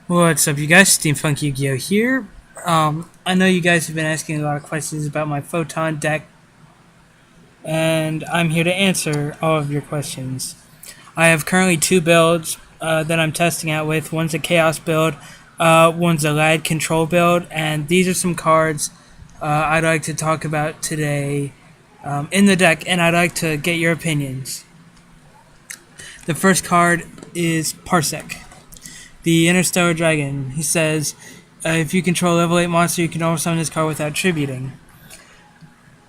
What's up, you guys? Steampunk Yu-Gi-Oh! Here. I know you guys have been asking a lot of questions about my Photon deck, and I'm here to answer all of your questions. I have currently two builds that I'm testing out with. One's a Chaos build, one's a Lad Control build, and these are some cards I'd like to talk about today in the deck, and I'd like to get your opinions. The first card is Parsec, the Interstellar Dragon. He says, if you control a level 8 monster, you can always summon this card without tributing.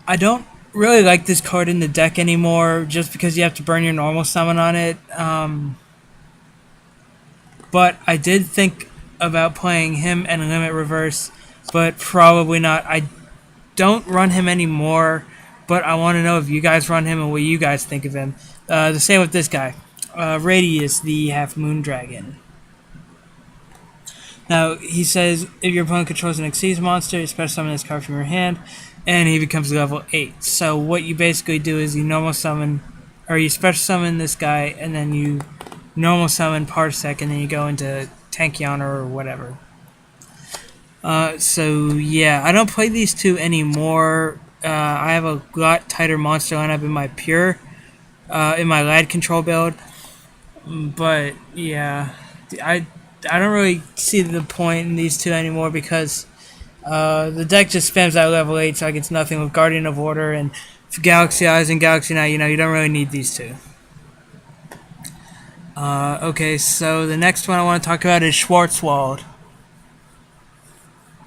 I don't really like this card in the deck anymore, just because you have to burn your normal summon on it. But I did think about playing him and Limit Reverse, but probably not. I don't run him anymore, but I want to know if you guys run him and what you guys think of him. The same with this guy. Radius, the Half Moon Dragon. Now, he says, if your opponent controls an Xyz monster, you special summon this card from your hand, and he becomes level 8. So what you basically do is you normal summon, or you special summon this guy, and then you normal summon Parsec, and then you go into Tankion or whatever. So yeah, I don't play these two anymore. I have a lot tighter monster lineup in my Pure, in my Lad Control build. But yeah, I don't really see the point in these two anymore because the deck just spams out level 8, so I get nothing with Guardian of Order and Galaxy Eyes and Galaxy Knight. You don't really need these two. Okay, so the next one I want to talk about is Schwarzwald.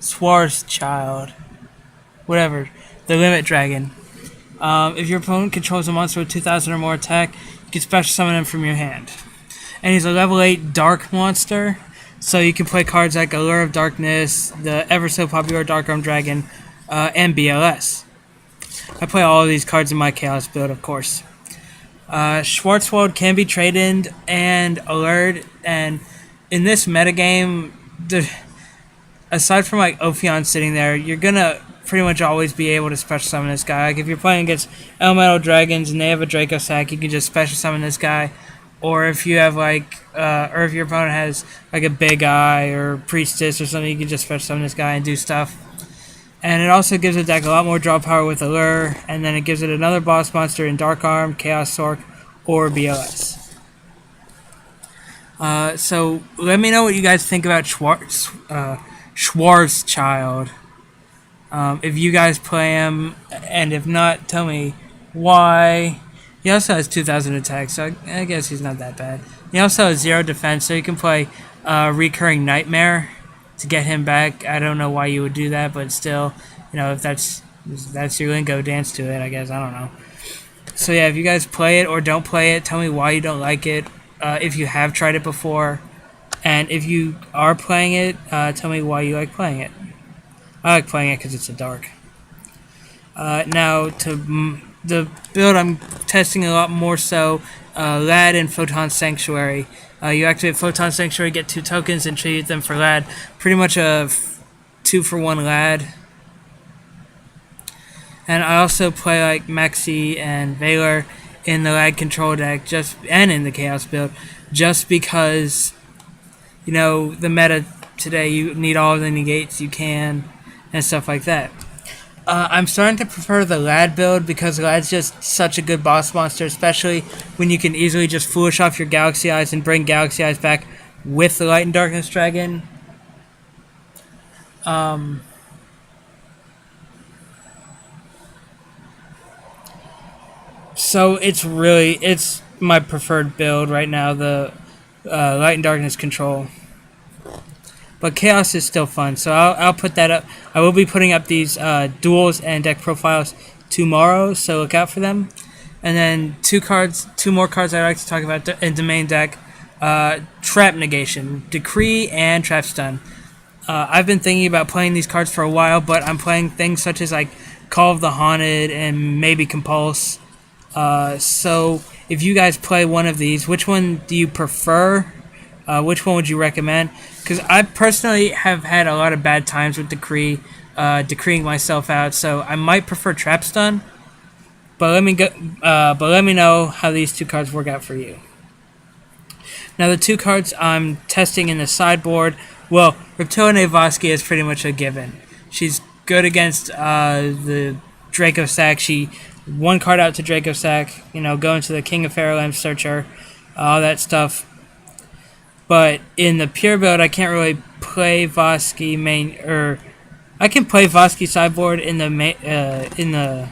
Schwarzschild. Whatever. The Limit Dragon. If your opponent controls a monster with 2,000 or more attack, you can special summon him from your hand. And he's a level 8 Dark monster, so you can play cards like Allure of Darkness, the ever so popular Dark Arm Dragon, and BLS. I play all of these cards in my Chaos build, of course. Schwarzwald can be traded and allured, and in this metagame, aside from like Ophion sitting there, you're gonna pretty much always be able to special summon this guy. Like if you're playing against Elemental Dragons and they have a Draco Sack, you can just special summon this guy. Or if you have or if your opponent has like a Big Eye or Priestess or something, you can just special summon this guy and do stuff. And it also gives the deck a lot more draw power with Allure, and then it gives it another boss monster in Dark Arm, Chaos Sork, or BLS. So let me know what you guys think about Schwarzschild. If you guys play him, and if not, tell me why. He also has 2,000 attack, so I guess he's not that bad. He also has 0 defense, so you can play Recurring Nightmare to get him back. I don't know why you would do that, but still, if that's your lingo, dance to it, I guess. I don't know. So yeah, if you guys play it or don't play it, tell me why you don't like it. If you have tried it before, and if you are playing it, tell me why you like playing it. I like playing it because it's a dark. Now to the build I'm testing a lot more so, Lad and Photon Sanctuary. You activate Photon Sanctuary, get 2 tokens, and tribute them for Lad. Pretty much a 2-for-1 Lad. And I also play like Maxi and Valor in the Lad Control deck, and in the Chaos build, just because, the meta today, you need all the negates you can, and stuff like that. I'm starting to prefer the Lad build because Lad's just such a good boss monster, especially when you can easily just foolish off your Galaxy Eyes and bring Galaxy Eyes back with the Light and Darkness Dragon. So it's my preferred build right now, the Light and Darkness Control. But Chaos is still fun, so I'll put that up. I will be putting up these duels and deck profiles tomorrow, so look out for them. And then two more cards I'd like to talk about in the main deck. Trap Negation, Decree, and Trap Stun. I've been thinking about playing these cards for a while, but I'm playing things such as like Call of the Haunted and maybe Compulse. So if you guys play one of these, which one do you prefer? Which one would you recommend? Because I personally have had a lot of bad times with Decree, decreeing myself out, so I might prefer Trap Stun. But let me know how these two cards work out for you. Now the two cards I'm testing in the sideboard Well, Reptilian Vasky is pretty much a given. She's good against the Draco Sack. She one card out to Draco Sack, go into the King of Fairyland Searcher, all that stuff. But in the pure build, I can't really play Vasky main, or I can play Vasky sideboard in the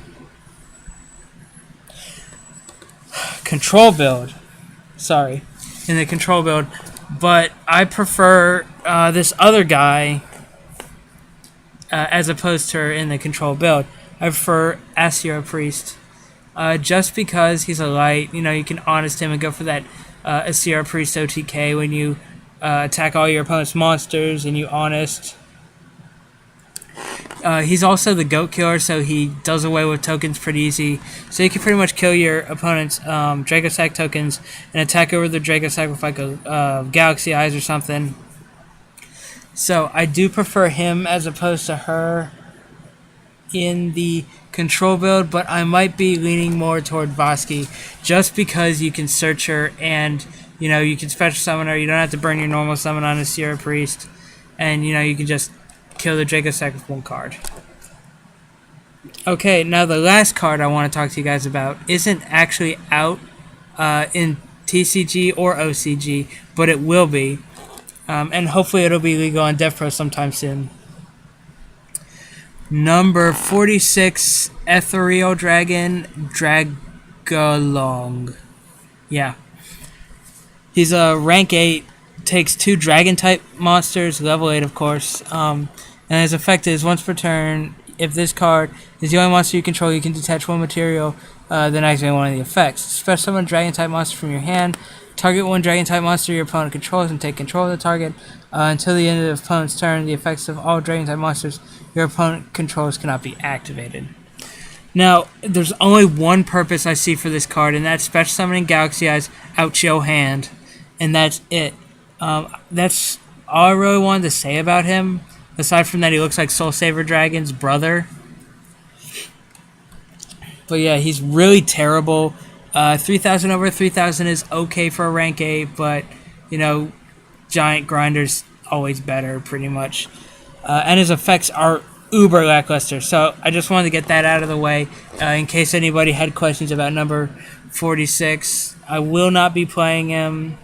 control build. Sorry, in the control build, but I prefer this other guy as opposed to her in the control build. I prefer Asura Priest, just because he's a light. You can honest him and go for that Asura Priest OTK when you attack all your opponent's monsters and you honest. He's also the goat killer, so he does away with tokens pretty easy. So you can pretty much kill your opponent's Draco Sack tokens and attack over the Draco Sack with like a Galaxy Eyes or something. So I do prefer him as opposed to her in the control build, but I might be leaning more toward Vasky just because you can search her and you can special summon her. You don't have to burn your normal summon on a Sierra Priest, and you can just kill the Draco Sack with one card. Okay, now the last card I want to talk to you guys about isn't actually out in TCG or OCG, but it will be, and hopefully it'll be legal on DevPro sometime soon. Number 46, Ethereal Dragon, Dragalong. Yeah. He's a rank 8, takes 2 Dragon-type monsters, level 8 of course, and his effect is once per turn, if this card is the only monster you control, you can detach one material, then activate one of the effects. Special summon a Dragon-type monster from your hand, target one Dragon-type monster your opponent controls and take control of the target. Until the end of the opponent's turn, the effects of all Dragon-type monsters your opponent controls cannot be activated. Now, there's only one purpose I see for this card, and that's special summoning Galaxy Eyes out your hand, and that's it. That's all I really wanted to say about him, aside from that he looks like Soul Saver Dragon's brother. But yeah, he's really terrible. 3,000 over 3,000 is okay for a rank 8, but, Giant Grinder's always better, pretty much. And his effects are uber lackluster, so I just wanted to get that out of the way in case anybody had questions about number 46. I will not be playing him.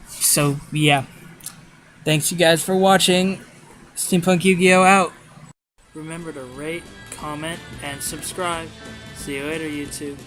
So, yeah. Thanks you guys for watching. Steampunk Yu-Gi-Oh! Out. Remember to rate, comment, and subscribe. See you later, YouTube.